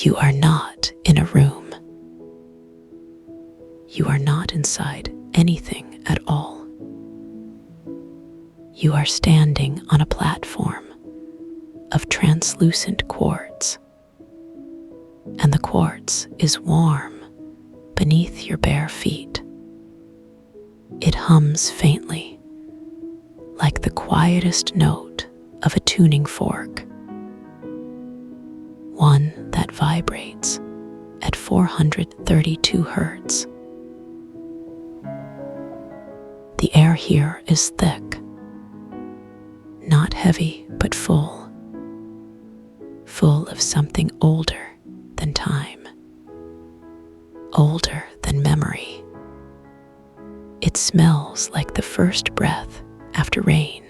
You are not in a room. You are not inside anything at all. You are standing on a platform of translucent quartz, and the quartz is warm beneath your bare feet. It hums faintly, like the quietest note of a tuning fork, one that vibrates at 432 hertz. The air here is thick, not heavy but full of something older than time, older than memory. It smells like the first breath after rain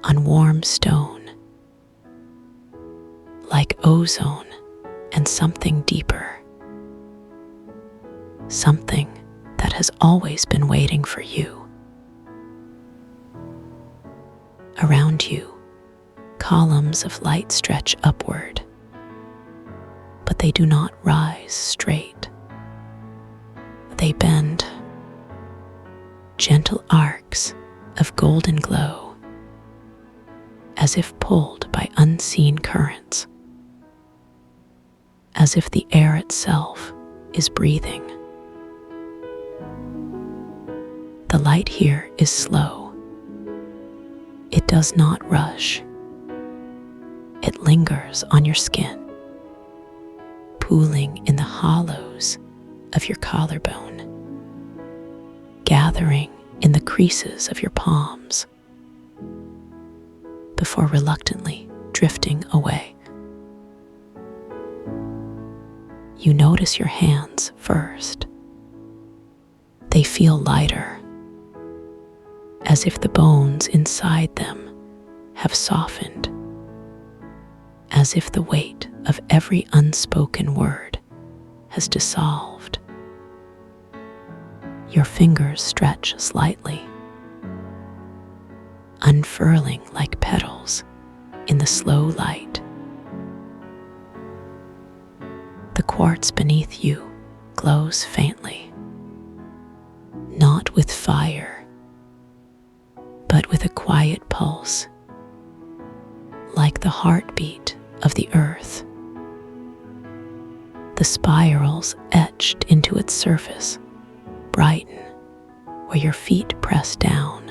on warm stone, like ozone and something deeper, something that has always been waiting for you. Around you, columns of light stretch upward, but they do not rise straight. They bend, gentle arcs of golden glow, as if pulled by unseen currents, as if the air itself is breathing. The light here is slow. It does not rush. It lingers on your skin, pooling in the hollows of your collarbone, gathering in the creases of your palms, before reluctantly drifting away. You notice your hands first. They feel lighter, as if the bones inside them have softened, as if the weight of every unspoken word has dissolved. Your fingers stretch slightly, unfurling like petals in the slow light. The quartz beneath you glows faintly, not with fire, but with a quiet pulse, like the heartbeat of the earth. The spirals etched into its surface brighten where your feet press down,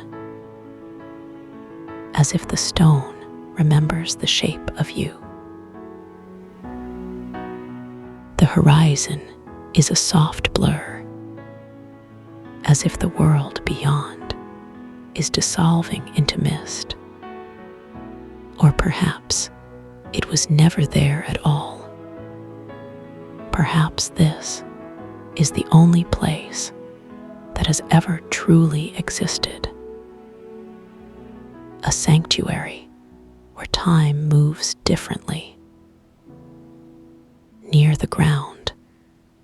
as if the stone remembers the shape of you. The horizon is a soft blur, as if the world beyond is dissolving into mist. Or perhaps it was never there at all. Perhaps this is the only place that has ever truly existed. A sanctuary where time moves differently, near the ground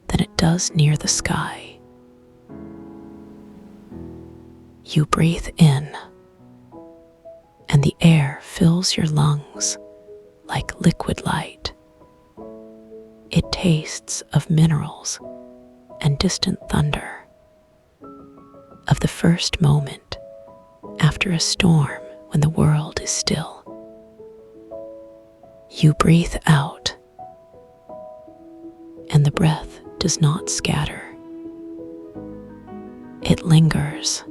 than it does near the sky. You breathe in, and the air fills your lungs like liquid light. It tastes of minerals and distant thunder, of the first moment after a storm when the world is still. You breathe out, and the breath does not scatter. It lingers,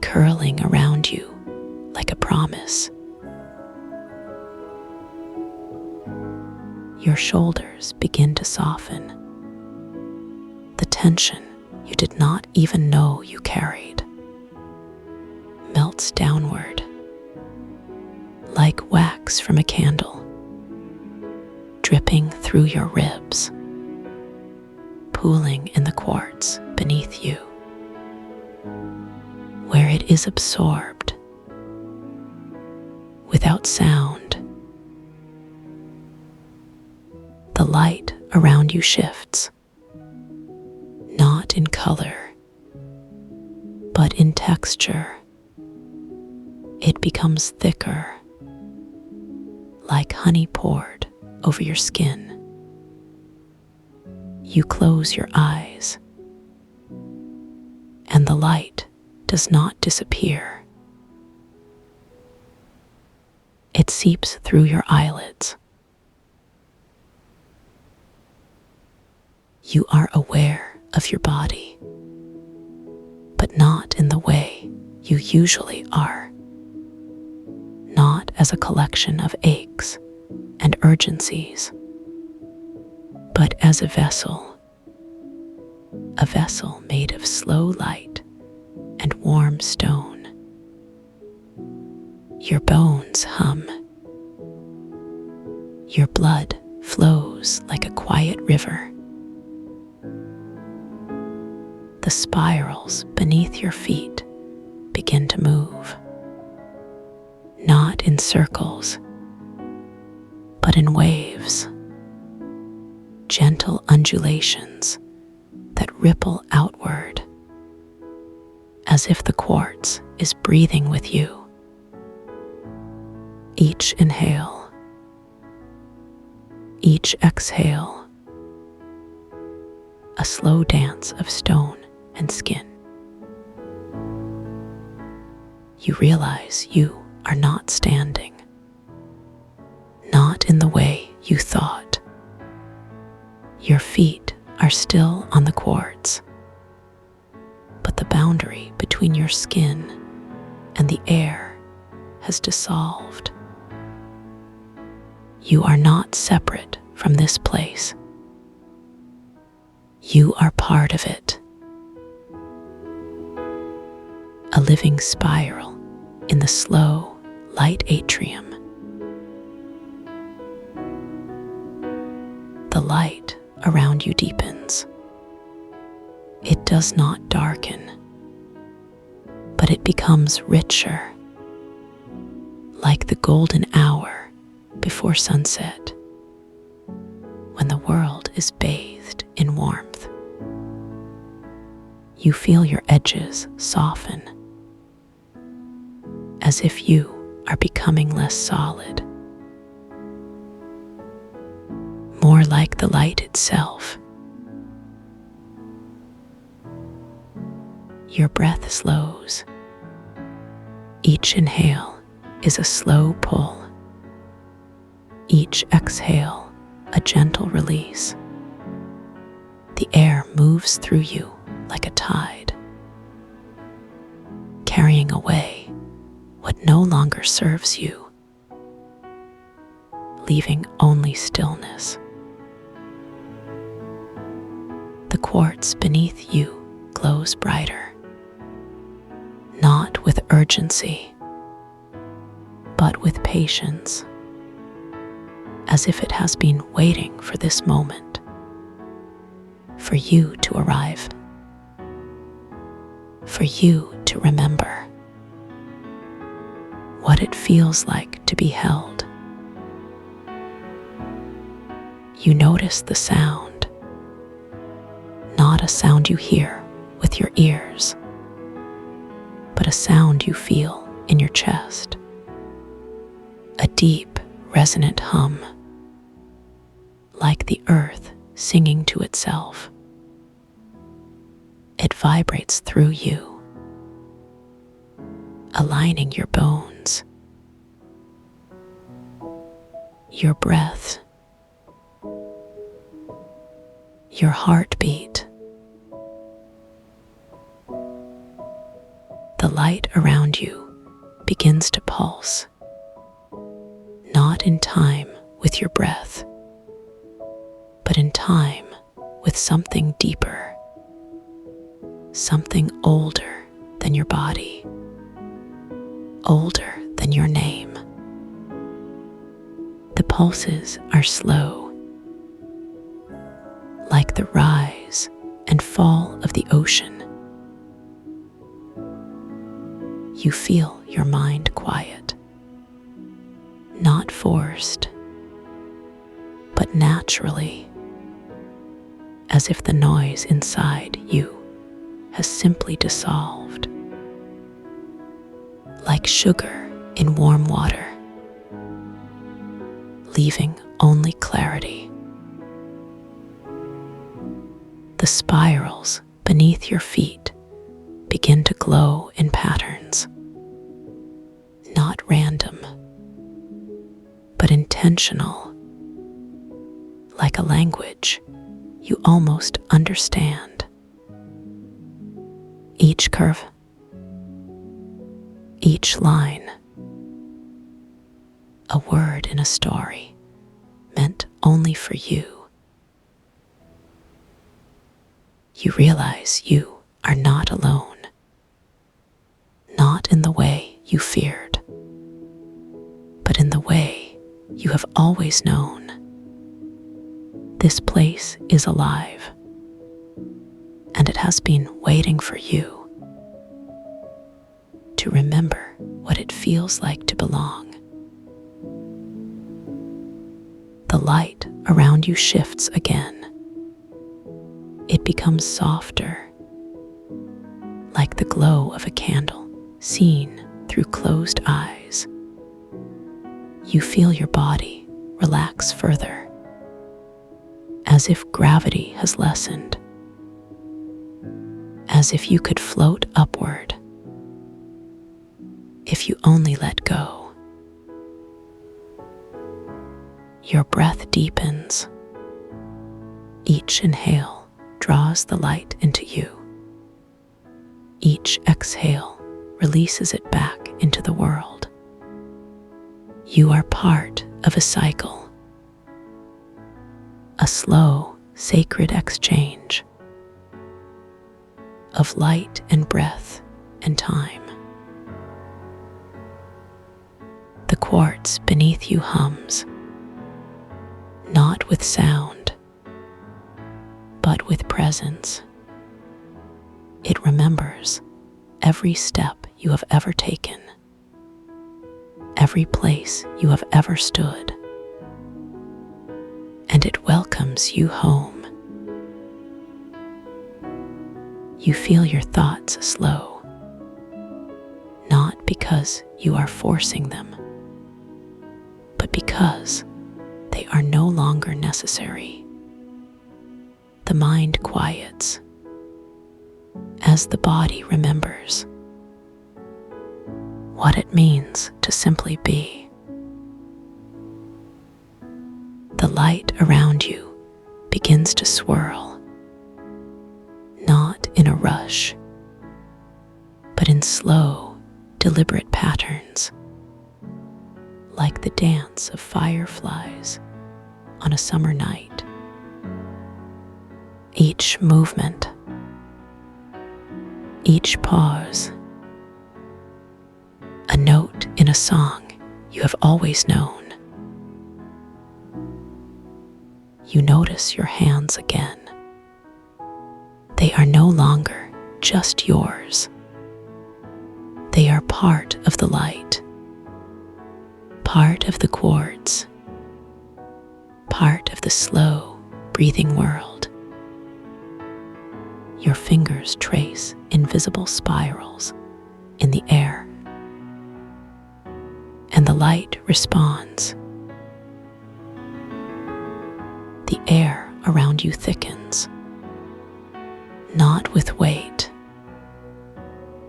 curling around you like a promise. Your shoulders begin to soften. The tension you did not even know you carried melts downward, like wax from a candle, dripping through your ribs, pooling in the quartz beneath you, where it is absorbed without sound. The light around you shifts, not in color, but in texture. It becomes thicker, like honey poured over your skin. You close your eyes, and the light does not disappear. It seeps through your eyelids. You are aware of your body, but not in the way you usually are. Not as a collection of aches and urgencies, but as a vessel made of slow light and warm stone. Your bones hum. Your blood flows like a quiet river. The spirals beneath your feet begin to move, not in circles, but in waves, gentle undulations that ripple outward, as if the quartz is breathing with you. Each inhale, each exhale, a slow dance of stone and skin. You realize you are not standing, not in the way you thought. Your feet are still on the quartz, but the boundary between your skin and the air has dissolved. You are not separate from this place. You are part of it. A living spiral in the slow, light atrium. The light around you deepens. It does not darken, but it becomes richer, like the golden hour before sunset, when the world is bathed in warmth. You feel your edges soften, as if you are becoming less solid, more like the light itself. Your breath slows. Each inhale is a slow pull. Each exhale, a gentle release. The air moves through you like a tide, carrying away what no longer serves you, leaving only stillness. The quartz beneath you glows brighter, not with urgency, but with patience, as if it has been waiting for this moment, for you to arrive, for you to remember what it feels like to be held. You notice the sound, not a sound you hear with your ears, but a sound you feel in your chest, a deep, resonant hum, like the earth singing to itself. It vibrates through you, aligning your bones, your breath, your heartbeat. The light around you begins to pulse, not in time with your breath, but in time with something deeper, something older than your body, older than your name. The pulses are slow, like the rise and fall of the ocean. You feel your mind quiet, not forced, but naturally, as if the noise inside you has simply dissolved, like sugar in warm water. leaving only clarity. The spirals beneath your feet begin to glow in patterns, not random, but intentional, like a language you almost understand. Each curve, each line, a word in a story meant only for you. You realize you are not alone, not in the way you feared, but in the way you have always known. This place is alive, and it has been waiting for you to remember what it feels like to belong. The light around you shifts again. It becomes softer, like the glow of a candle seen through closed eyes. You feel your body relax further, as if gravity has lessened, as if you could float upward if you only let go. Your breath deepens. Each inhale draws the light into you. Each exhale releases it back into the world. You are part of a cycle, a slow, sacred exchange of light and breath and time. The quartz beneath you hums, not with sound, but with presence. It remembers every step you have ever taken, every place you have ever stood, and it welcomes you home. You feel your thoughts slow, not because you are forcing them, but because they are no longer necessary. The mind quiets as the body remembers what it means to simply be. The light around you begins to swirl, not in a rush, but in slow, deliberate patterns, like the dance of fireflies on a summer night. Each movement, each pause, a note in a song you have always known. You notice your hands again. They are no longer just yours. They are part of the light, part of the quartz, part of the slow, breathing world. Your fingers trace invisible spirals in the air, and the light responds. The air around you thickens, not with weight,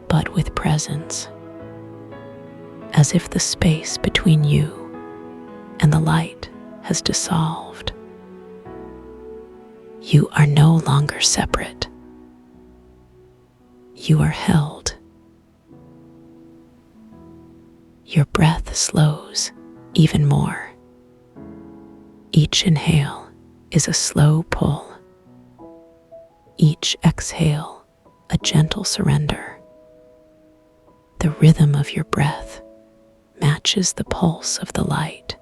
but with presence, as if the space between you and the light has dissolved. You are no longer separate. You are held. Your breath slows even more. Each inhale is a slow pull. Each exhale, a gentle surrender. The rhythm of your breath matches the pulse of the light,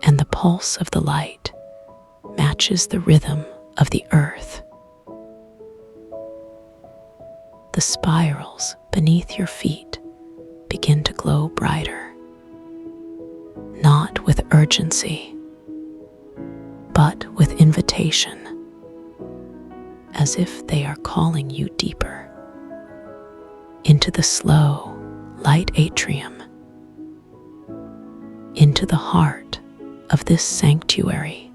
and the pulse of the light matches the rhythm of the earth. The spirals beneath your feet begin to glow brighter, not with urgency, but with invitation, as if they are calling you deeper into the slow, light atrium. into the heart of this sanctuary.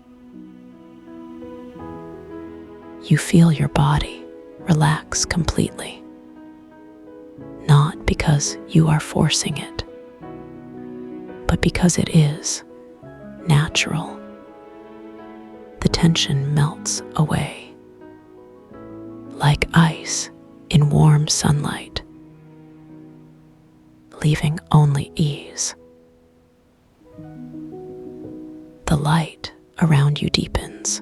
You feel your body relax completely, not because you are forcing it, but because it is natural. The tension melts away, like ice in warm sunlight, leaving only ease. The light around you deepens.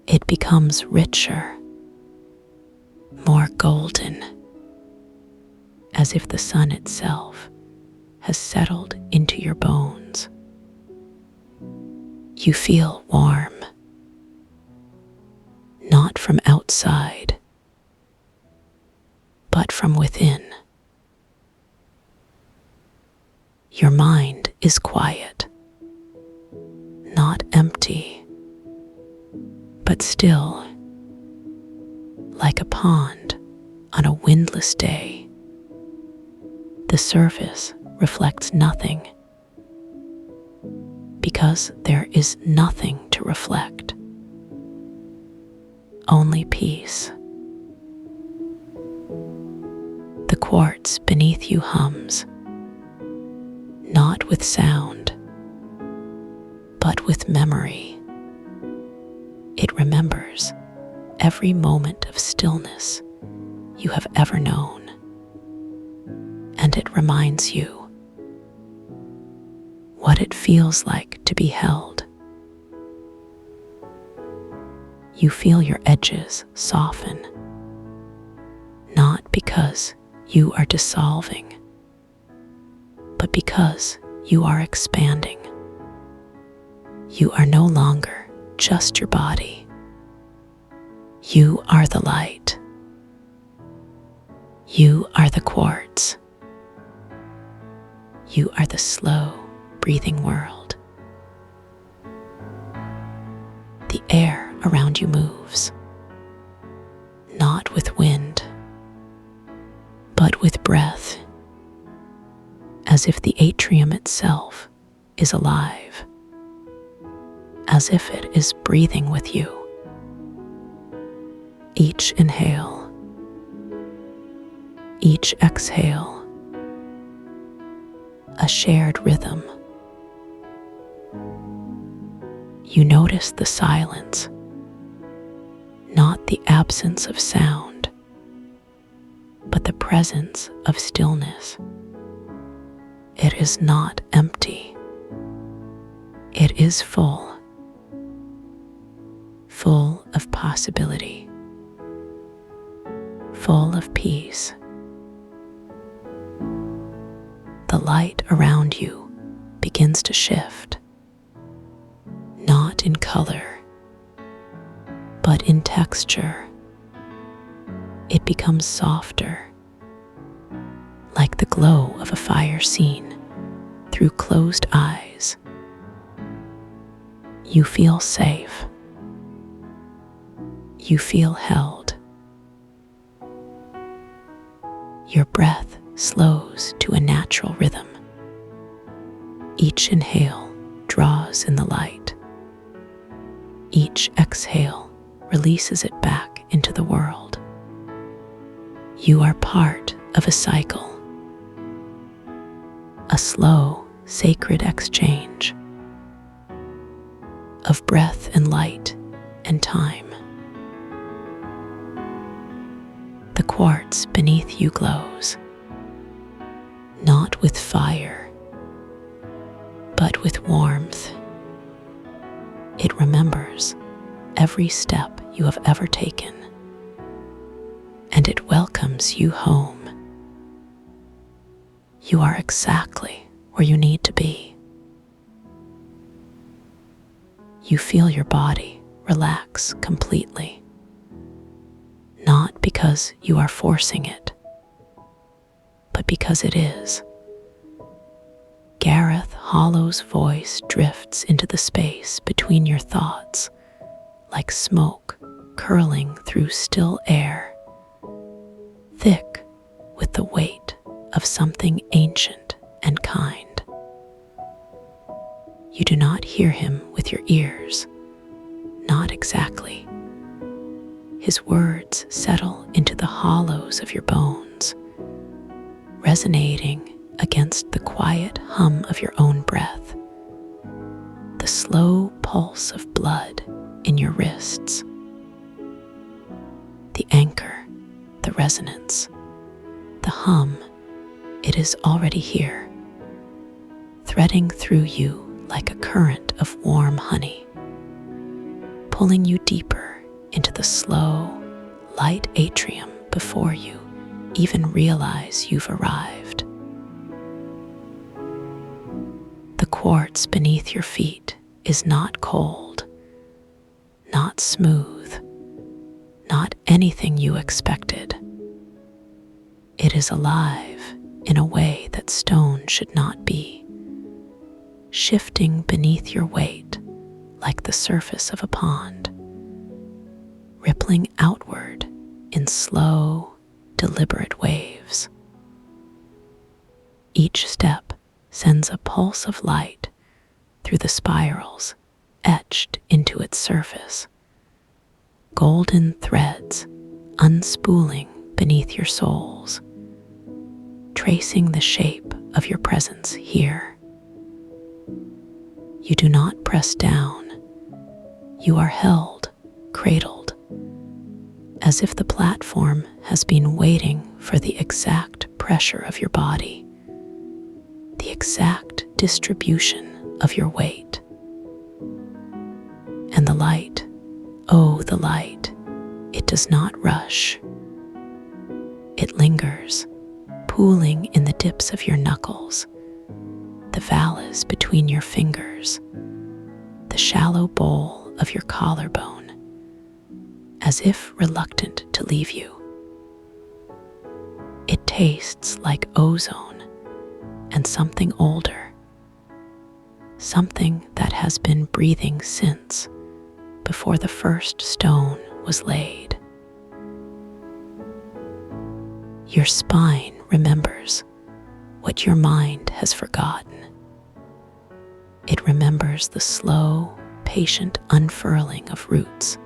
It becomes richer, more golden, as if the sun itself has settled into your bones. You feel warm, not from outside, but from within. Your mind is quiet, not empty, but still, like a pond on a windless day. The surface reflects nothing, because there is nothing to reflect, only peace. The quartz beneath you hums, not with sound, but with memory. It remembers every moment of stillness you have ever known, and it reminds you what it feels like to be held. You feel your edges soften, not because you are dissolving, but because you are expanding. You are no longer just your body. You are the light. You are the quartz. You are the slow breathing world. The air around you moves, not with wind, but with breath, as if the atrium itself is alive, as if it is breathing with you. Each inhale, each exhale, a shared rhythm. You notice the silence, not the absence of sound, but the presence of stillness. It is not empty. It is full of possibility, full of peace. The light around you begins to shift, not in color, but in texture. It becomes softer, like the glow of a fire seen through closed eyes. You feel safe. You feel held. Your breath slows to a natural rhythm. Each inhale draws in the light. Each exhale releases it back into the world. You are part of a cycle, a slow, sacred exchange of breath and light and time. The quartz beneath you glows, not with fire, but with warmth. It remembers every step you have ever taken, and it welcomes you home. You are exactly where you need to be. You feel your body relax completely, not because you are forcing it, but because it is. Gareth Hollow's voice drifts into the space between your thoughts, like smoke curling through still air, thick with the weight of something ancient and kind. You do not hear him with your ears, not exactly. His words settle into the hollows of your bones, resonating against the quiet hum of your own breath, the slow pulse of blood in your wrists, the anchor, the resonance, the hum. It is already here, threading through you like a current of warm honey, pulling you deeper into the slow, light atrium before you even realize you've arrived. The quartz beneath your feet is not cold, not smooth, not anything you expected. It is alive in a way that stone should not be, shifting beneath your weight like the surface of a pond, rippling outward in slow, deliberate waves. Each step sends a pulse of light through the spirals etched into its surface, golden threads unspooling beneath your soles, tracing the shape of your presence here. You do not press down. You are held, cradled, as if the platform has been waiting for the exact pressure of your body, the exact distribution of your weight. And the light, oh, the light, it does not rush. It lingers, pooling in the dips of your knuckles, the valleys between your fingers, the shallow bowl of your collarbone, as if reluctant to leave you. It tastes like ozone and something older, something that has been breathing since before the first stone was laid. Your spine remembers what your mind has forgotten. It remembers the slow, patient unfurling of roots,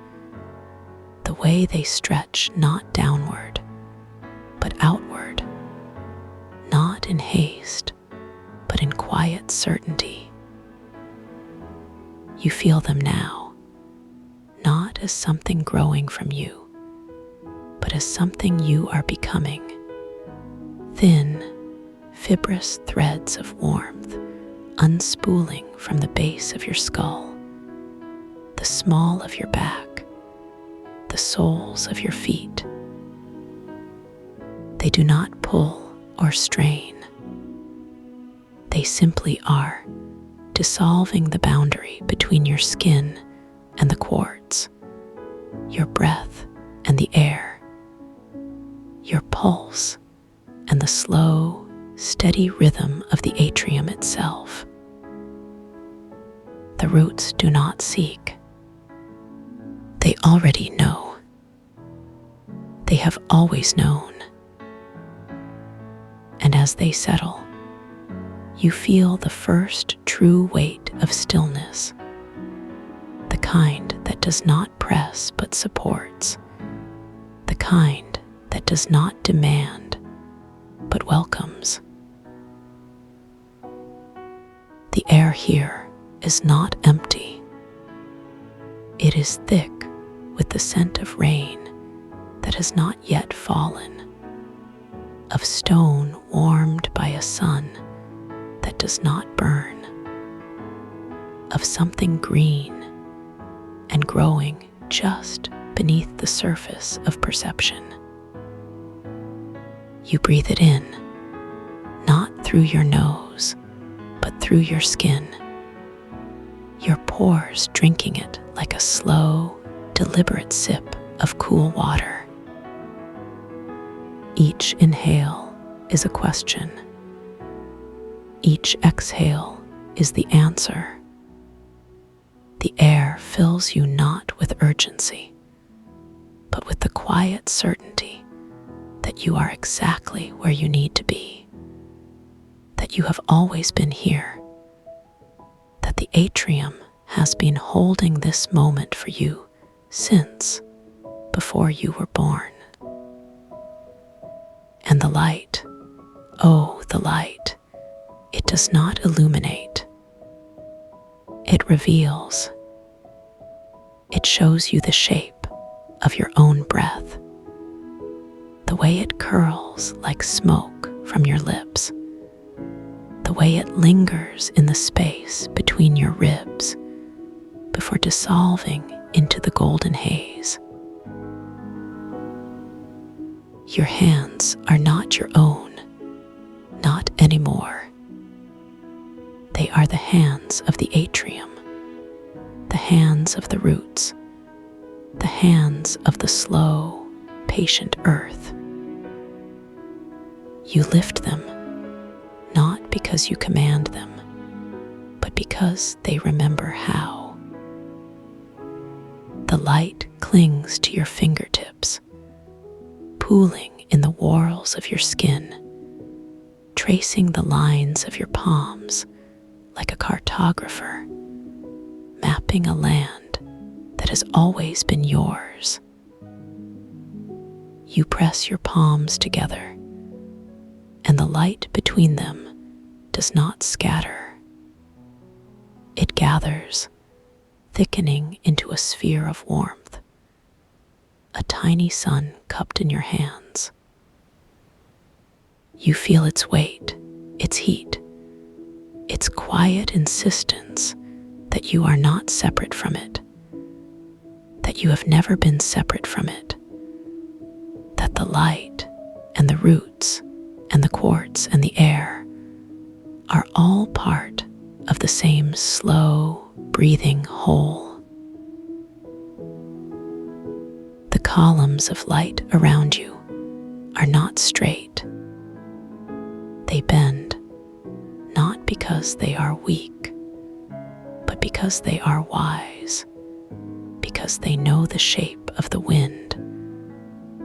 the way they stretch not downward, but outward, not in haste, but in quiet certainty. You feel them now, not as something growing from you, but as something you are becoming. Thin, fibrous threads of warmth unspooling from the base of your skull, the small of your back, the soles of your feet. They do not pull or strain. They simply are, dissolving the boundary between your skin and the quartz, your breath and the air, your pulse and the slow, steady rhythm of the atrium itself. The roots do not seek. They already know. They have always known. And as they settle, you feel the first true weight of stillness, the kind that does not press but supports, the kind that does not demand but welcomes. The air here is not empty. It is thick with the scent of rain that has not yet fallen, of stone warmed by a sun that does not burn, of something green and growing just beneath the surface of perception. You breathe it in, not through your nose, but through your skin, your pores drinking it like a slow, deliberate sip of cool water. Each inhale is a question. Each exhale is the answer. The air fills you not with urgency, but with the quiet certainty that you are exactly where you need to be, that you have always been here, that the atrium has been holding this moment for you since before you were born. And the light, oh, the light, it does not illuminate. It reveals. It shows you the shape of your own breath, the way it curls like smoke from your lips, the way it lingers in the space between your ribs before dissolving into the golden haze. Your hands are not your own, not anymore. They are the hands of the atrium, the hands of the roots, the hands of the slow, patient earth. You lift them, not because you command them, but because they remember how. The light clings to your fingertips, pooling in the whorls of your skin, tracing the lines of your palms like a cartographer, mapping a land that has always been yours. You press your palms together, and the light between them does not scatter. It gathers, thickening into a sphere of warmth, a tiny sun cupped in your hands. You feel its weight, its heat, its quiet insistence that you are not separate from it, that you have never been separate from it, that the light and the roots and the quartz and the air are all part of the same slow, breathing whole. The columns of light around you are not straight. They bend, not because they are weak, but because they are wise, because they know the shape of the wind,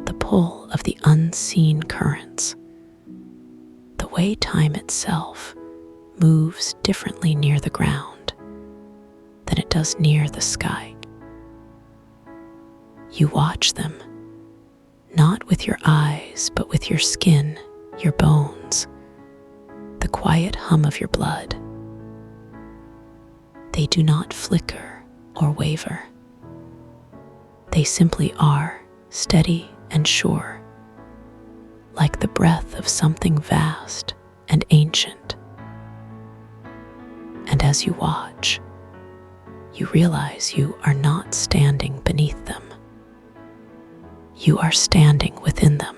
the pull of the unseen currents, the way time itself moves differently near the ground than it does near the sky. You watch them, not with your eyes, but with your skin, your bones, the quiet hum of your blood. They do not flicker or waver. They simply are, steady and sure, like the breath of something vast and ancient. And as you watch, you realize you are not standing beneath them. You are standing within them.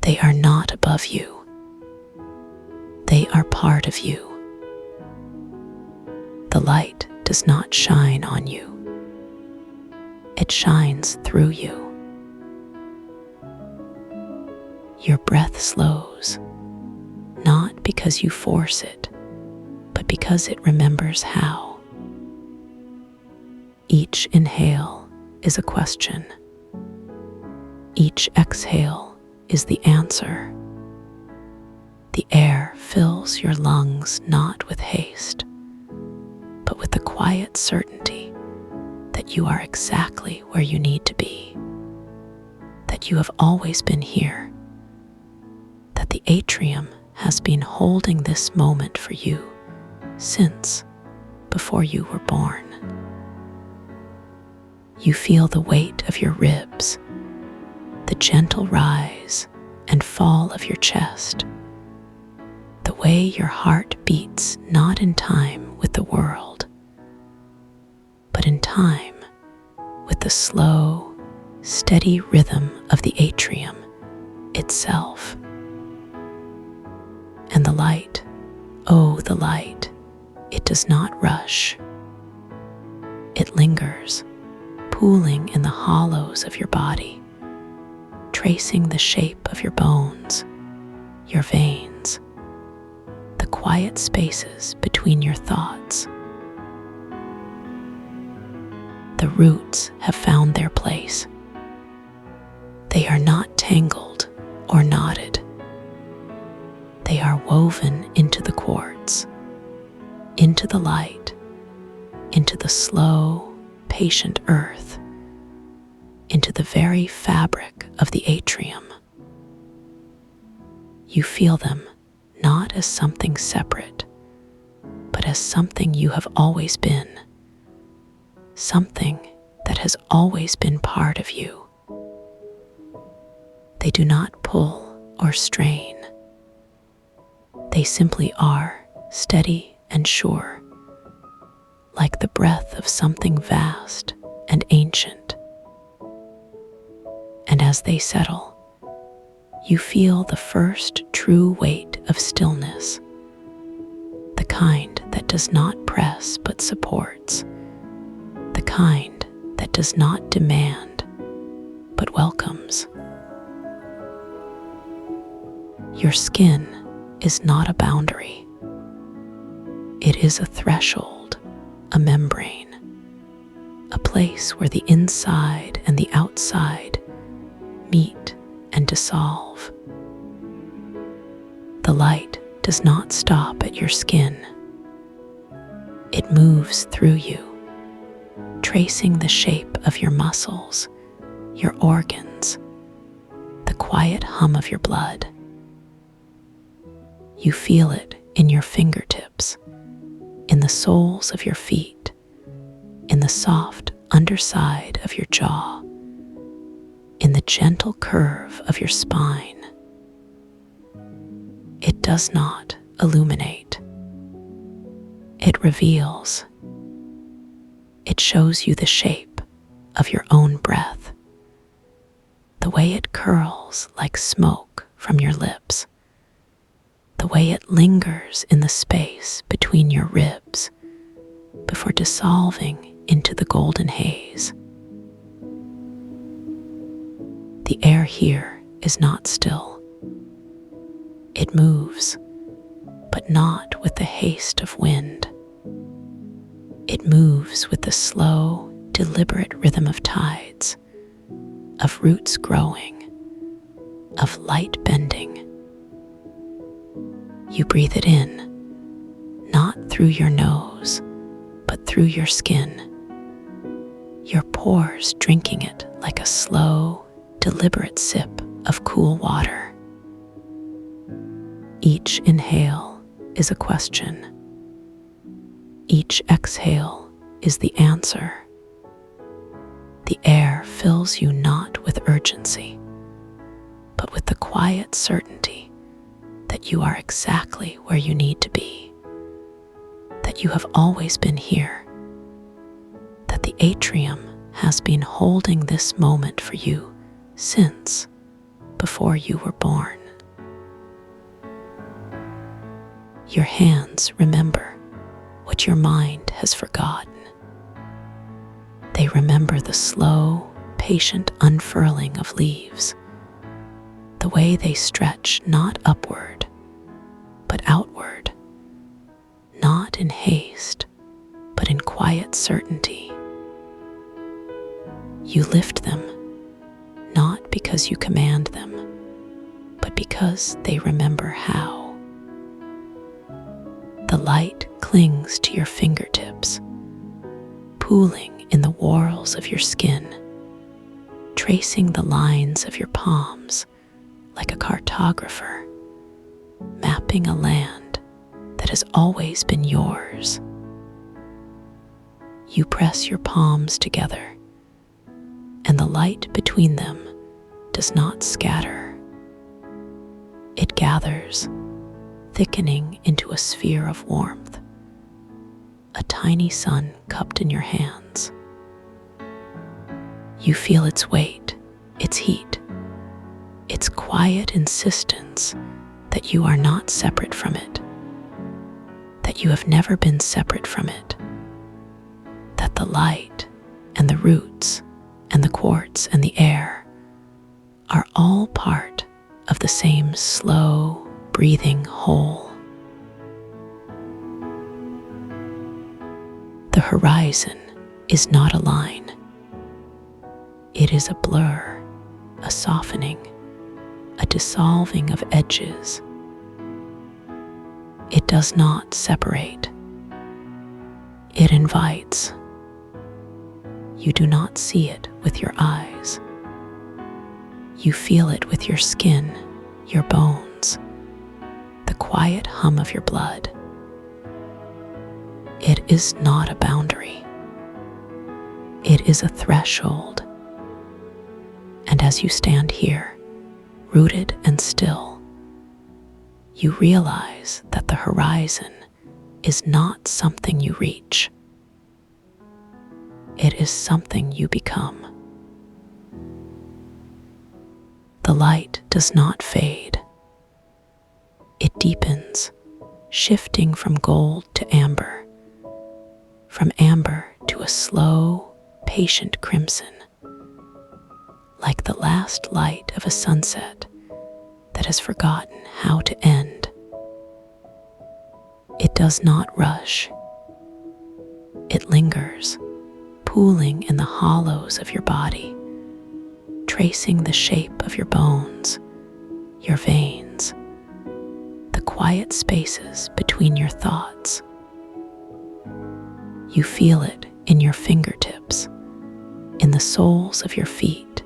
They are not above you. They are part of you. The light does not shine on you. It shines through you. Your breath slows, not because you force it, but because it remembers how. Each inhale is a question. Each exhale is the answer. The air fills your lungs not with haste, but with the quiet certainty that you are exactly where you need to be, that you have always been here, that the atrium has been holding this moment for you since before you were born. You feel the weight of your ribs, the gentle rise and fall of your chest, the way your heart beats not in time with the world, but in time with the slow, steady rhythm of the atrium itself. And the light, oh, the light, it does not rush. It lingers, pooling in the hollows of your body, tracing the shape of your bones, your veins, the quiet spaces between your thoughts. The roots have found their place. They are not tangled or knotted. They are woven into the quartz, into the light, into the slow, patient earth, into the very fabric of the atrium. You feel them not as something separate, but as something you have always been, something that has always been part of you. They do not pull or strain. They simply are steady and sure, like the breath of something vast and ancient. And as they settle, you feel the first true weight of stillness, the kind that does not press but supports, the kind that does not demand but welcomes. Your skin is not a boundary. It is a threshold, a membrane, a place where the inside and the outside meet and dissolve. The light does not stop at your skin. It moves through you, tracing the shape of your muscles, your organs, the quiet hum of your blood. You feel it in your fingertips, in the soles of your feet, in the soft underside of your jaw, in the gentle curve of your spine. It does not illuminate. It reveals. It shows you the shape of your own breath, the way it curls like smoke from your lips, the way it lingers in the space between your ribs before dissolving into the golden haze. The air here is not still. It moves, but not with the haste of wind. It moves with the slow, deliberate rhythm of tides, of roots growing, of light bending. You breathe it in, not through your nose, but through your skin, your pores drinking it like a slow, deliberate sip of cool water. Each inhale is a question. Each exhale is the answer. The air fills you not with urgency, but with the quiet certainty that you are exactly where you need to be, that you have always been here, that the atrium has been holding this moment for you since before you were born. Your hands remember what your mind has forgotten. They remember the slow, patient unfurling of leaves, the way they stretch not upward, but outward, not in haste, but in quiet certainty. You lift them, not because you command them, but because they remember how. The light clings to your fingertips, pooling in the whorls of your skin, tracing the lines of your palms like a cartographer, mapping a land that has always been yours. You press your palms together, and the light between them does not scatter. It gathers, thickening into a sphere of warmth, a tiny sun cupped in your hands. You feel its weight, its heat, its quiet insistence that you are not separate from it, that you have never been separate from it, that the light and the roots and the quartz and the air are all part of the same slow, breathing whole. The horizon is not a line. It is a blur, a softening, a dissolving of edges. It does not separate. It invites. You do not see it with your eyes. You feel it with your skin, your bones, the quiet hum of your blood. It is not a boundary. It is a threshold. And as you stand here, rooted and still, you realize that the horizon is not something you reach. It is something you become. The light does not fade. It deepens, shifting from gold to amber, from amber to a slow, patient crimson, like the last light of a sunset that has forgotten how to end. It does not rush. It lingers, pooling in the hollows of your body, tracing the shape of your bones, your veins, the quiet spaces between your thoughts. You feel it in your fingertips, in the soles of your feet,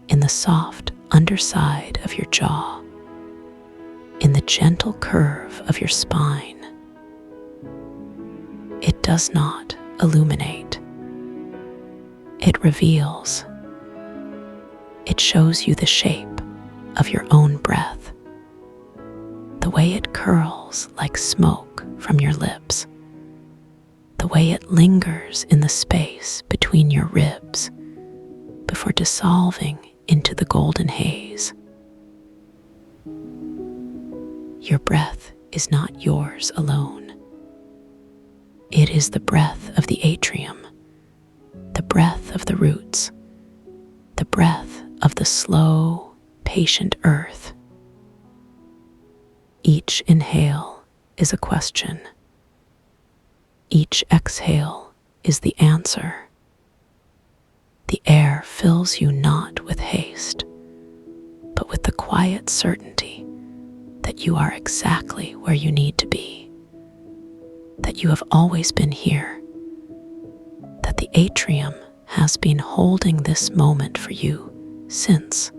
in the soft underside of your jaw, in the gentle curve of your spine. It does not illuminate. It reveals. It shows you the shape of your own breath, the way it curls like smoke from your lips, the way it lingers in the space between your ribs before dissolving into the golden haze. Your breath is not yours alone. It is the breath of the atrium, the breath of the roots, the breath of the slow, patient earth. Each inhale is a question. Each exhale is the answer. The air fills you not with haste, but with the quiet certainty that you are exactly where you need to be, that you have always been here, that the atrium has been holding this moment for you since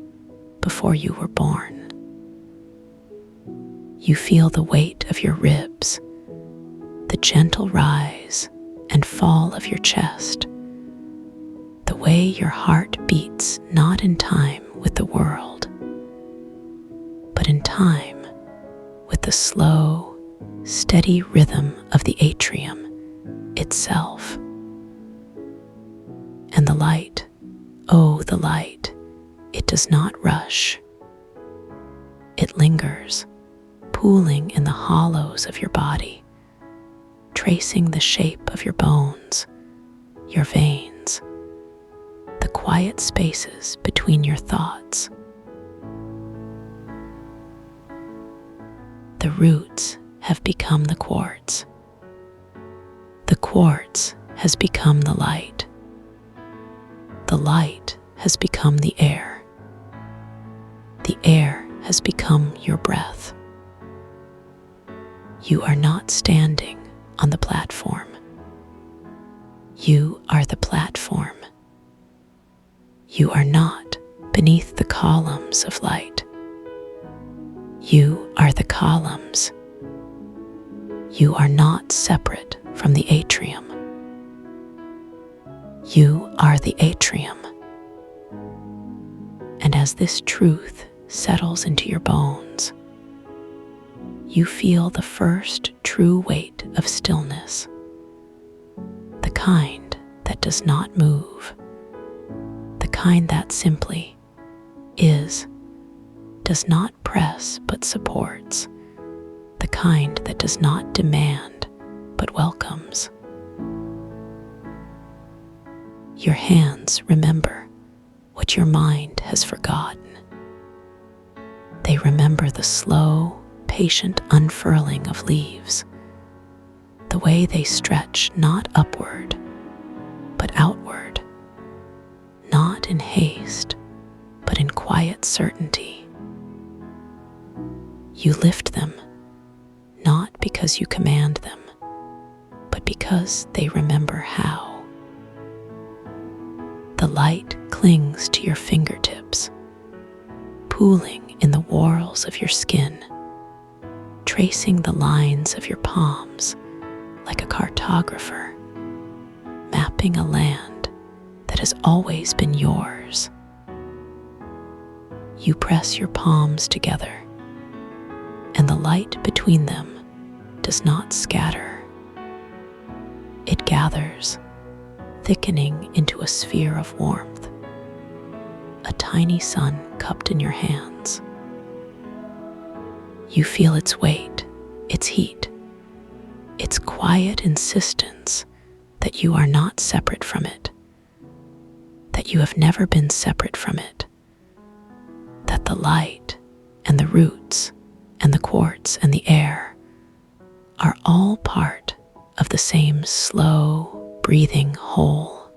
before you were born. You feel the weight of your ribs, the gentle rise and fall of your chest, the way your heart beats not in time with the world, but in time with the slow, steady rhythm of the atrium itself. And the light, oh, the light, it does not rush. It lingers, pooling in the hollows of your body, tracing the shape of your bones, your veins, the quiet spaces between your thoughts. The roots have become the quartz. The quartz has become the light. The light has become the air. The air has become your breath. You are not standing on the platform. You are the platform. You are not beneath the columns of light. You are the columns. You are not separate from the atrium. You are the atrium. And as this truth settles into your bones, you feel the first true weight of stillness, the kind that does not move, the kind that simply is, does not press but supports, the kind that does not demand but welcomes. Your hands remember what your mind has forgotten. They remember the slow, patient unfurling of leaves, the way they stretch not upward, but outward, not in haste, but in quiet certainty. You lift them, not because you command them, but because they remember how. The light clings to your fingertips, pooling in the whorls of your skin, tracing the lines of your palms like a cartographer, mapping a land that has always been yours. You press your palms together, and the light between them does not scatter. It gathers, thickening into a sphere of warmth, a tiny sun cupped in your hands. You feel its weight, its heat, its quiet insistence that you are not separate from it, that you have never been separate from it, that the light and the roots and the quartz and the air are all part of the same slow, breathing whole.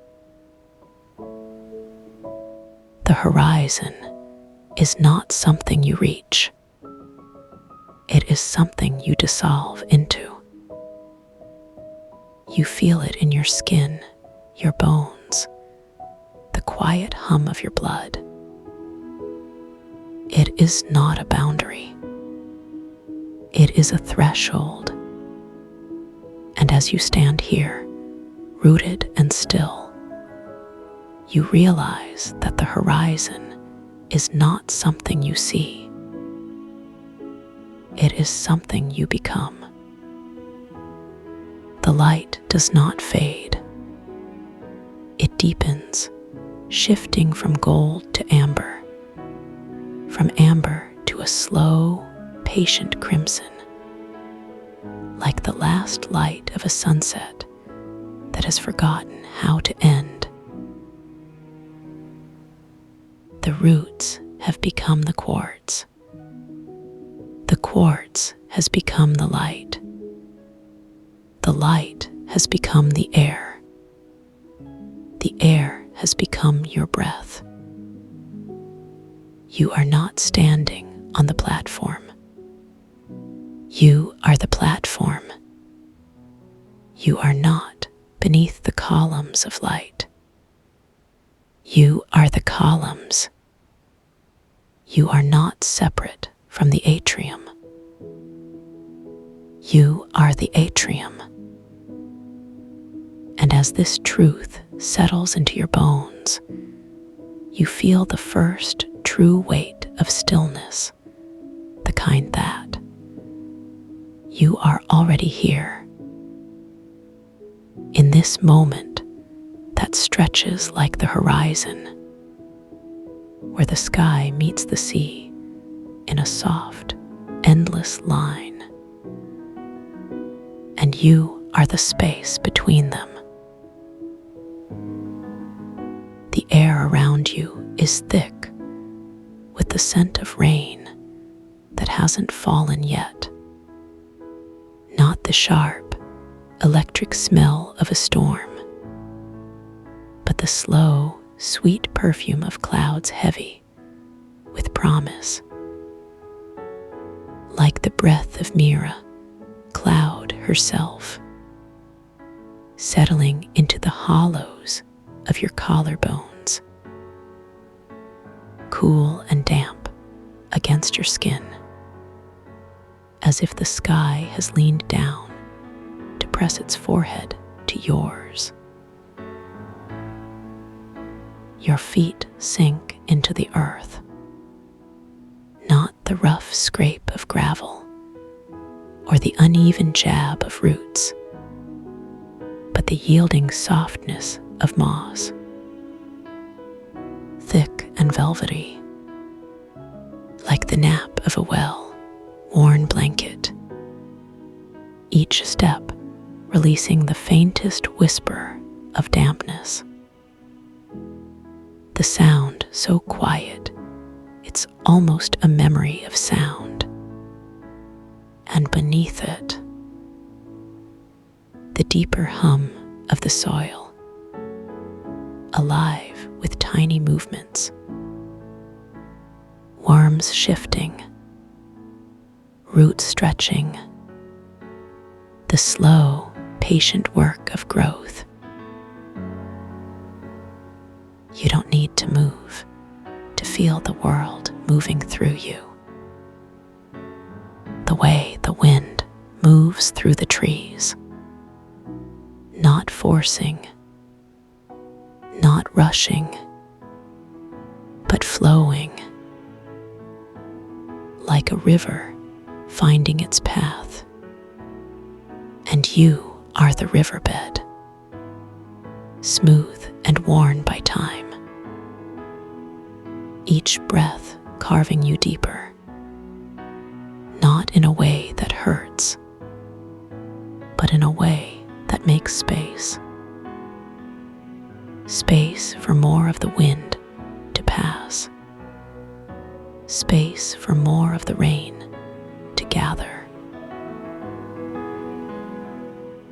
The horizon is not something you reach. It is something you dissolve into. You feel it in your skin, your bones, the quiet hum of your blood. It is not a boundary. It is a threshold. And as you stand here, rooted and still, you realize that the horizon is not something you see. It is something you become. The light does not fade. It deepens, shifting from gold to amber, from amber to a slow, patient crimson, like the last light of a sunset that has forgotten how to end. The roots have become the quartz. The quartz has become the light. The light has become the air. The air has become your breath. You are not standing on the platform. You are the platform. You are not beneath the columns of light. You are the columns. You are not separate from the atrium. You are the atrium. And as this truth settles into your bones, you feel the first true weight of stillness, the kind that you are already here. In this moment that stretches like the horizon, where the sky meets the sea in a soft, endless line, and you are the space between them. The air around you is thick with the scent of rain that hasn't fallen yet, not the sharp, electric smell of a storm, but the slow, sweet perfume of clouds heavy with promise. Like the breath of Mira, cloud herself, settling into the hollows of your collarbones, cool and damp against your skin, as if the sky has leaned down to press its forehead to yours. Your feet sink into the earth, not the rough scrape of gravel or the uneven jab of roots, but the yielding softness of moss, thick and velvety, like the nap of a well-worn blanket, each step releasing the faintest whisper of dampness. The sound so quiet, it's almost a memory of sound. And beneath it, the deeper hum of the soil, alive with tiny movements, worms shifting, roots stretching, the slow, patient work of growth. You don't need to move to feel the world moving through you. The way the wind moves through the trees, not forcing, not rushing, but flowing, like a river finding its path. And you are the riverbed, smooth and worn by time, each breath carving you deeper, not in a way that hurts, but in a way that makes space. Space for more of the wind to pass. Space for more of the rain to gather.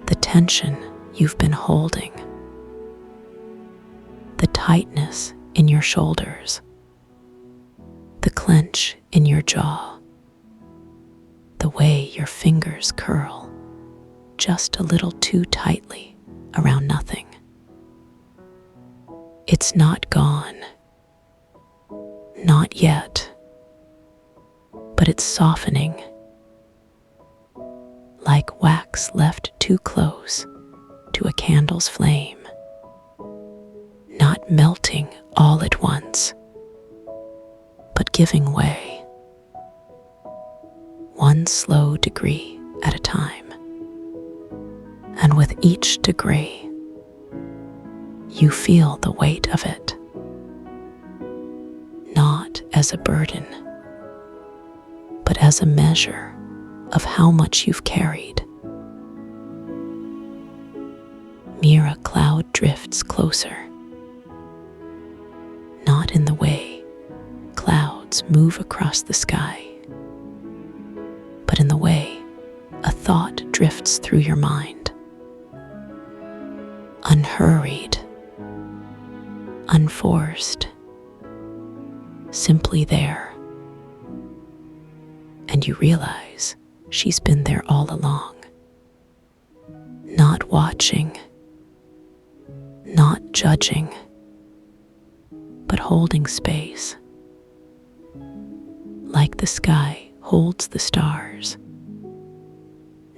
The tension you've been holding, the tightness in your shoulders, the clench in your jaw, the way your fingers curl just a little too tightly around nothing. It's not gone, not yet, but it's softening, like wax left too close to a candle's flame, not melting all at once, but giving way, one slow degree at a time. And with each degree, you feel the weight of it, not as a burden, but as a measure of how much you've carried. Mere a cloud drifts closer, not in the way clouds move across the sky, but in the way a thought drifts through your mind, unhurried, unforced, simply there. And you realize she's been there all along, not watching, not judging, but holding space, like the sky holds the stars,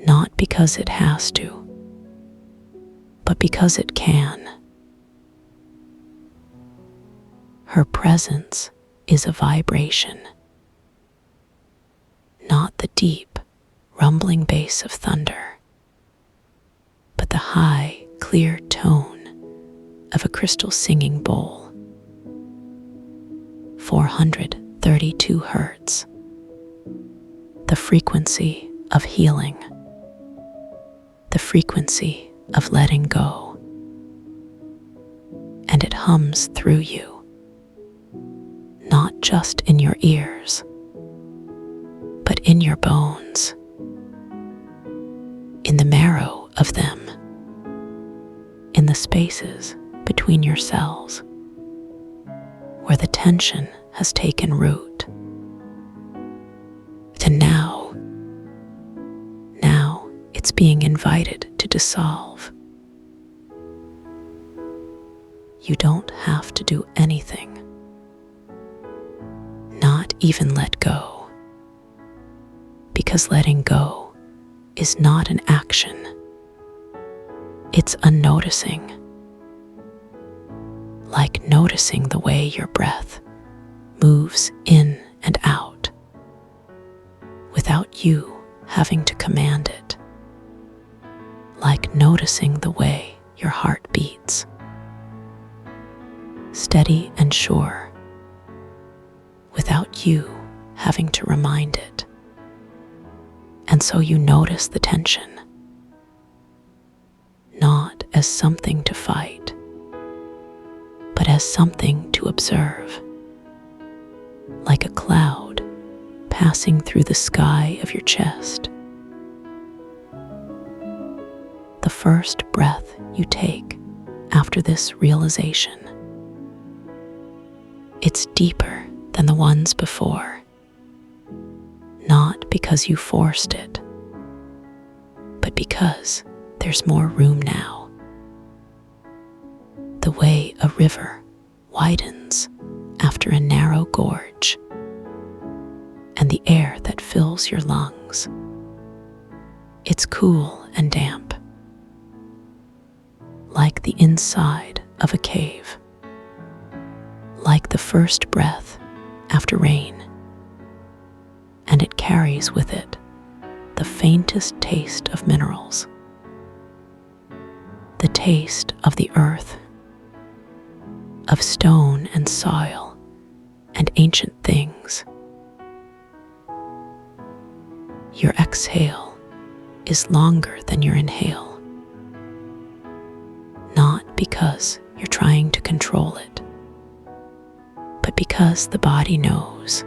not because it has to, but because it can. Her presence is a vibration, not the deep, rumbling bass of thunder, but the high, clear tone of a crystal singing bowl. 432 hertz, the frequency of healing, the frequency of letting go. And it hums through you, not just in your ears, but in your bones, in the marrow of them, in the spaces between your cells, where the tension has taken root. And now it's being invited to dissolve. You don't have to do anything, not even let go, because letting go is not an action. It's a noticing, like noticing the way your breath moves in and out without you having to command it, like noticing the way your heart beats, steady and sure, without you having to remind it. And so you notice the tension, not as something to fight, but as something to observe, like a cloud passing through the sky of your chest. The first breath you take after this realization, it's deeper than the ones before, not because you forced it, but because there's more room now. The way a river widens after a narrow gorge, and the air that fills your lungs. It's cool and damp, like the inside of a cave, like the first breath after rain, and it carries with it the faintest taste of minerals, the taste of the earth, of stone and soil and ancient things. Your exhale is longer than your inhale, not because you're trying to control it, but because the body knows.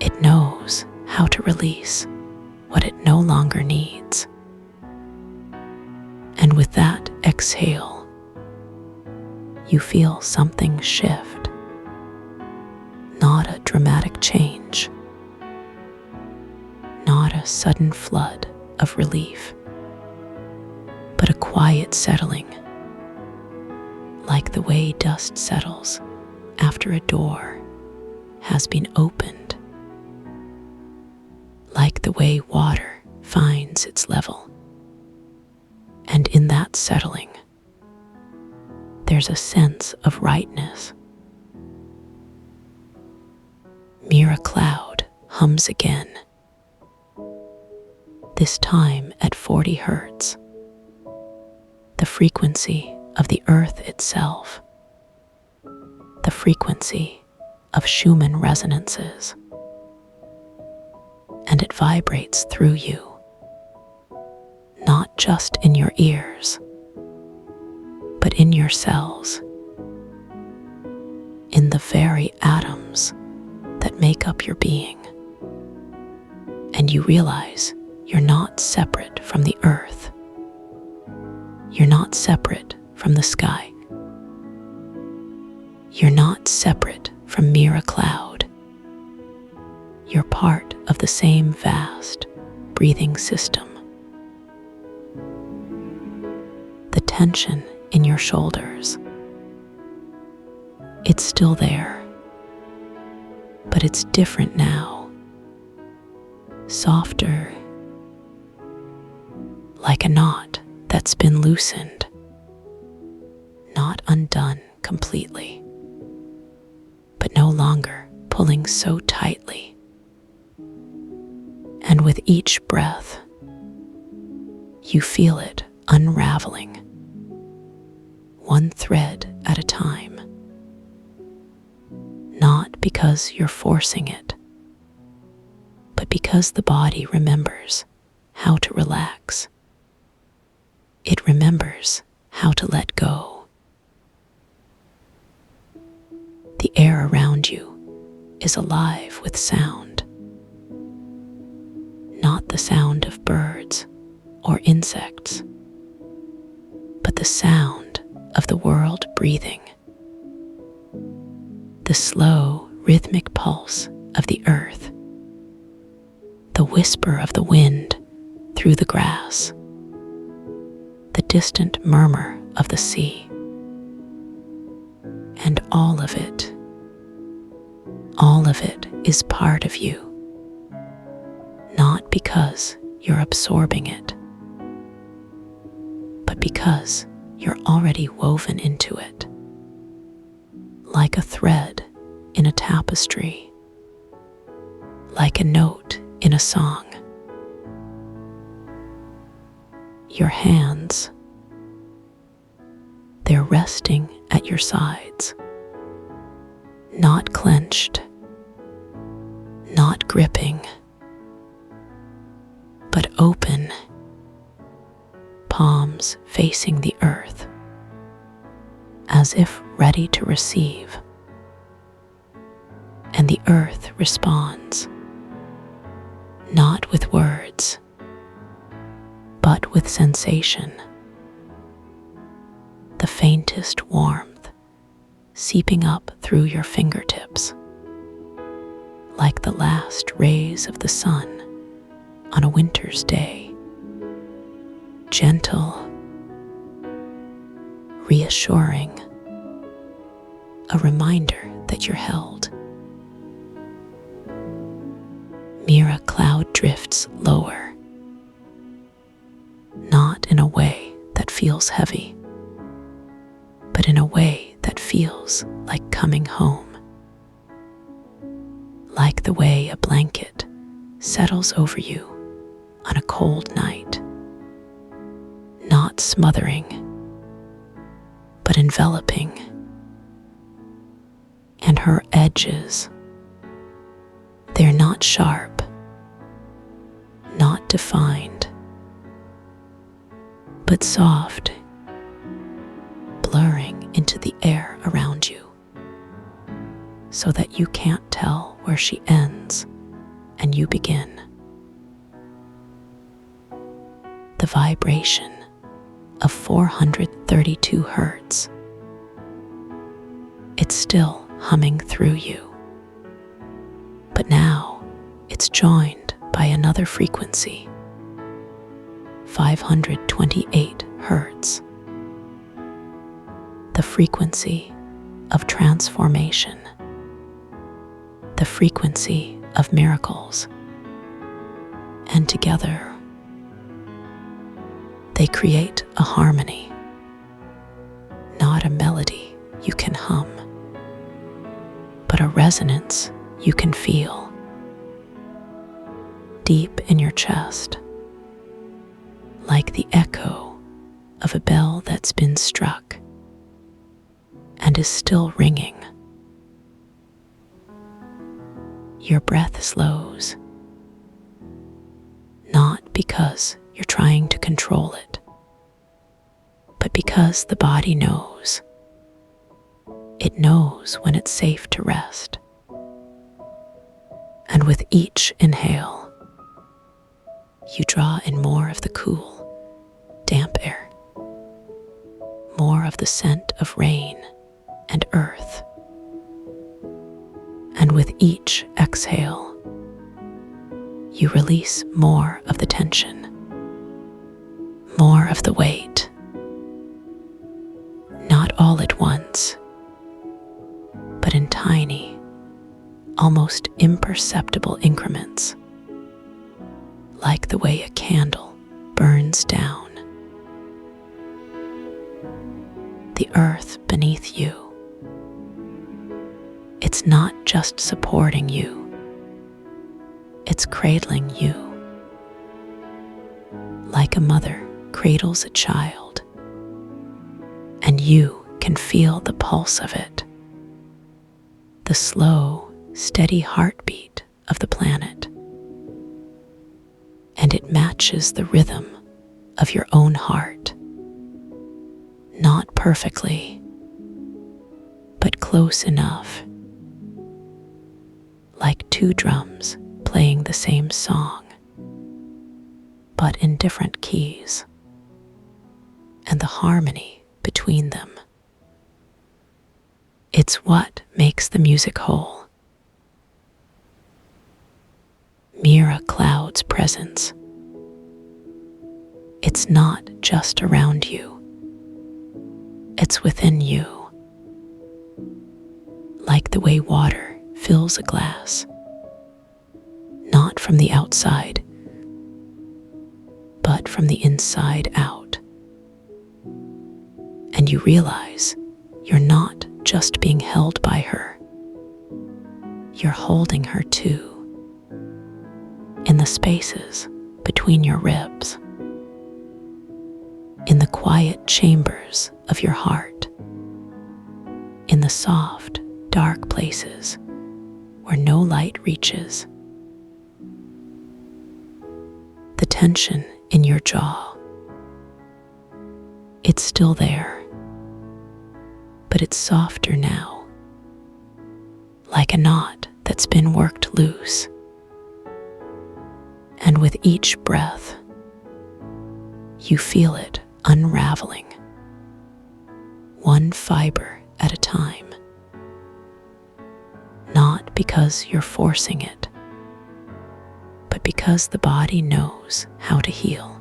It knows how to release what it no longer needs. And with that exhale, you feel something shift, not a dramatic change, not a sudden flood of relief, but a quiet settling, like the way dust settles after a door has been opened, like the way water finds its level. And in that settling, there's a sense of rightness. Mere cloud hums again, this time at 40 hertz, the frequency of the earth itself, the frequency of Schumann resonances, and it vibrates through you, not just in your ears, but in your cells, in the very atoms that make up your being. And you realize you're not separate from the earth. You're not separate from the sky. You're not separate from mere cloud. You're part of the same vast breathing system. The tension in your shoulders, it's still there, but it's different now. Softer, like a knot that's been loosened, not undone completely, but no longer pulling so tightly. And with each breath, you feel it unraveling, one thread at a time, not because you're forcing it, but because the body remembers how to relax. It remembers how to let go. The air around you is alive with sound, not the sound of birds or insects, but the sound of the world breathing, the slow, rhythmic pulse of the earth, the whisper of the wind through the grass, the distant murmur of the sea. And all of it is part of you, not because you're absorbing it, but because you're already woven into it, like a thread in a tapestry, like a note in a song. Your hands, they're resting at your sides, not clenched, not gripping, but open, palms facing the earth, as if ready to receive. And the earth responds, not with words, but with sensation. The faintest warmth seeping up through your fingertips, like the last rays of the sun on a winter's day. gentle, reassuring, a reminder that you're held. Mira cloud drifts lower, not in a way that feels heavy, but in a way that feels like coming home. Like the way a blanket settles over you on a cold night, not smothering, but enveloping. And her edges, they're not sharp, not defined, but soft, blurring into the air around you, so that you can't tell where she ends and you begin. The vibration of 432 hertz. It's still humming through you, but now it's joined by another frequency, 528 hertz, the frequency of transformation, the frequency of miracles, and together they create a harmony, not a melody you can hum, but a resonance you can feel deep in your chest, like the echo of a bell that's been struck and is still ringing. Your breath slows, not because you're trying to control it, but because the body knows. It knows when it's safe to rest. And with each inhale, you draw in more of the cool, damp air, more of the scent of rain and earth. And with each exhale, you release more of the tension, more of the weight. Not all at once, but in tiny, almost imperceptible increments, like the way a candle burns down. The earth beneath you, it's not just supporting you, it's cradling you, like a mother cradles a child, and you can feel the pulse of it, the slow, steady heartbeat of the planet. And it matches the rhythm of your own heart. Not perfectly, but close enough. Like two drums playing the same song, but in different keys. And the harmony between them. It's what makes the music whole. Mira Cloud's presence. It's not just around you. It's within you. Like the way water fills a glass. Not from the outside, but from the inside out. And you realize you're not just being held by her. You're holding her too, in the spaces between your ribs, in the quiet chambers of your heart, in the soft, dark places where no light reaches. The tension in your jaw, it's still there, but it's softer now, like a knot that's been worked loose. And with each breath, you feel it unraveling, one fiber at a time. Not because you're forcing it, but because the body knows how to heal.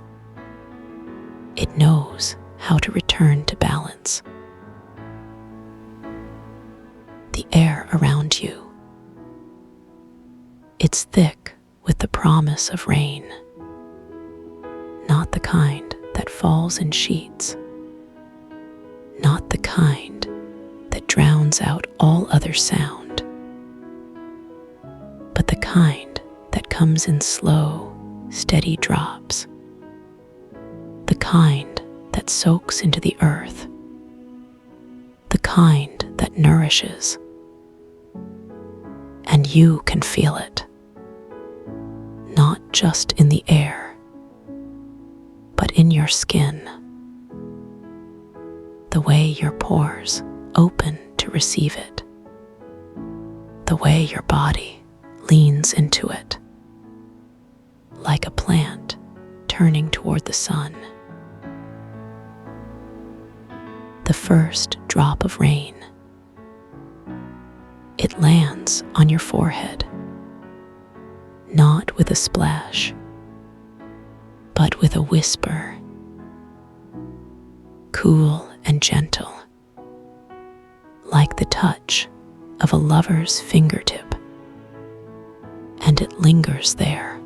It knows how to return to balance. The air around you, it's thick with the promise of rain, not the kind that falls in sheets, not the kind that drowns out all other sound, but the kind that comes in slow, steady drops, the kind that soaks into the earth, the kind that nourishes. And you can feel it, not just in the air, but in your skin. The way your pores open to receive it, the way your body leans into it, like a plant turning toward the sun. The first drop of rain, it lands on your forehead, not with a splash, but with a whisper, cool and gentle, like the touch of a lover's fingertip, and it lingers there,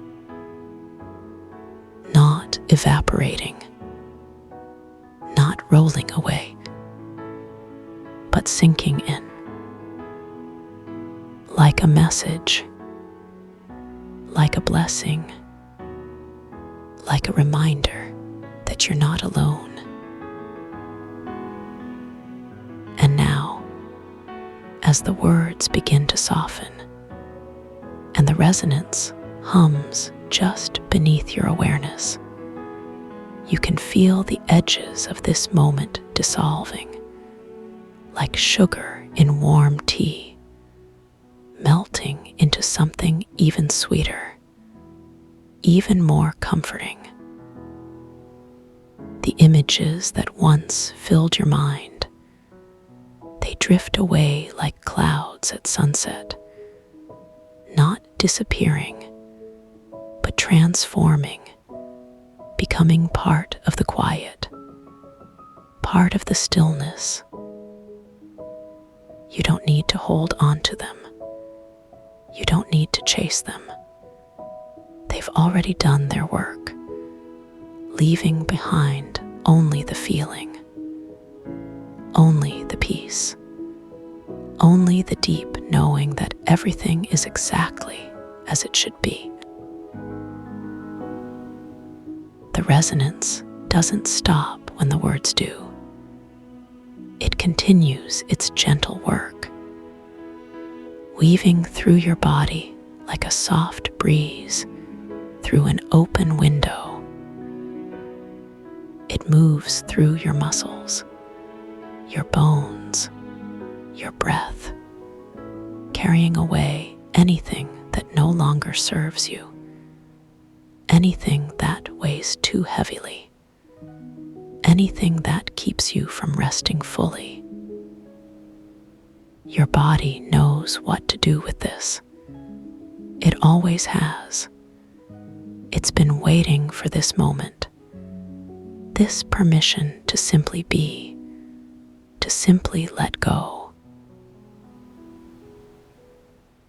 not evaporating, not rolling away, but sinking in, like a message, like a blessing, like a reminder that you're not alone. And now, as the words begin to soften and the resonance hums just beneath your awareness, you can feel the edges of this moment dissolving, like sugar in warm tea, melting into something even sweeter, even more comforting. The images that once filled your mind, they drift away like clouds at sunset, not disappearing, but transforming, becoming part of the quiet, part of the stillness. You don't need to hold on to them. You don't need to chase them. They've already done their work, leaving behind only the feeling, only the peace, only the deep knowing that everything is exactly as it should be. The resonance doesn't stop when the words do. It continues its gentle work, weaving through your body like a soft breeze through an open window. It moves through your muscles, your bones, your breath, carrying away anything that no longer serves you, anything that weighs too heavily, anything that keeps you from resting fully. Your body knows what to do with this. It always has. It's been waiting for this moment, this permission to simply be, to simply let go.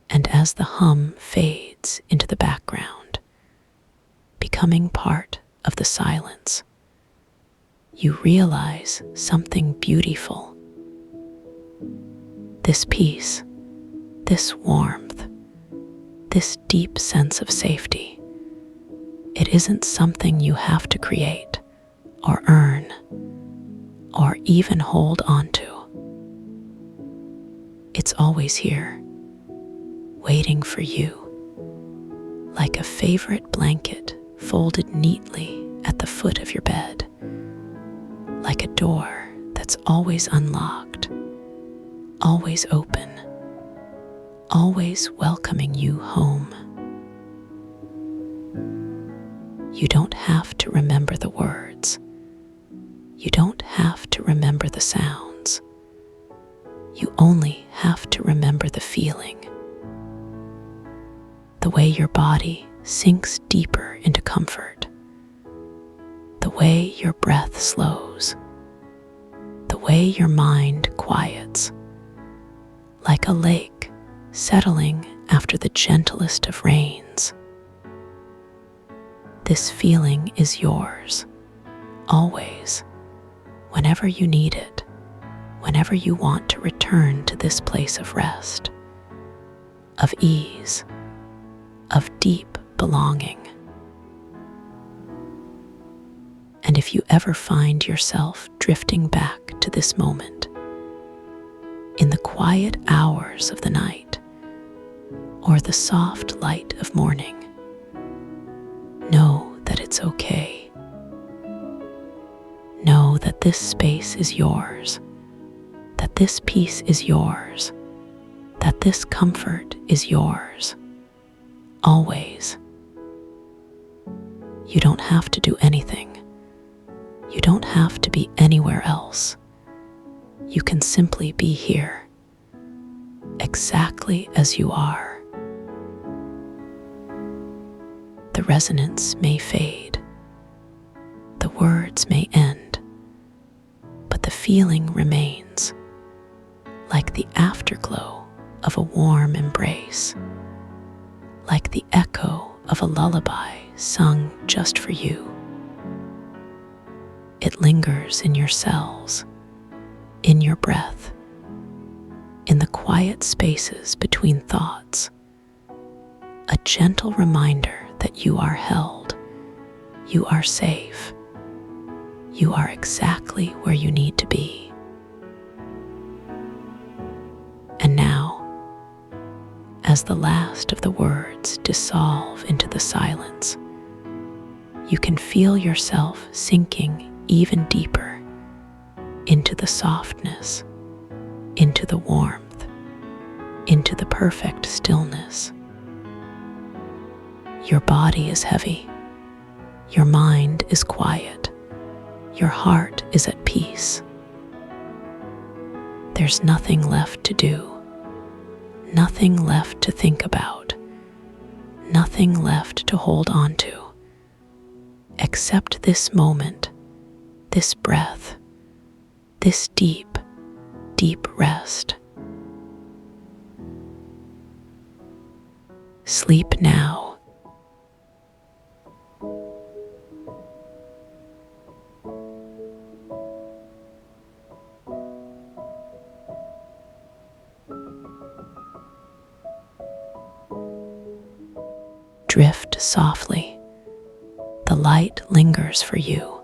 And as the hum fades into the background, becoming part of the silence, you realize something beautiful. This peace, this warmth, this deep sense of safety, it isn't something you have to create or earn or even hold on to. It's always here, waiting for you, like a favorite blanket folded neatly at the foot of your bed, like a door that's always unlocked, always open, always welcoming you home. You don't have to remember the words. You don't have to remember the sounds. You only have to remember the feeling. The way your body sinks deeper into comfort. The way your breath slows, the way your mind quiets, like a lake settling after the gentlest of rains. This feeling is yours, always, whenever you need it, whenever you want to return to this place of rest, of ease, of deep belonging. And if you ever find yourself drifting back to this moment, in the quiet hours of the night, or the soft light of morning, know that it's okay. Know that this space is yours, that this peace is yours, that this comfort is yours, always. You don't have to do anything. You don't have to be anywhere else. You can simply be here, exactly as you are. The resonance may fade, the words may end, but the feeling remains, like the afterglow of a warm embrace, like the echo of a lullaby sung just for you. It lingers in your cells, in your breath, in the quiet spaces between thoughts, a gentle reminder that you are held, you are safe, you are exactly where you need to be. And now, as the last of the words dissolve into the silence, you can feel yourself sinking even deeper into the softness, into the warmth, into the perfect stillness. Your body is heavy, your mind is quiet, your heart is at peace. There's nothing left to do, nothing left to think about, nothing left to hold on to, except this moment, this breath, this deep, deep rest. Sleep now. Drift softly. The light lingers for you,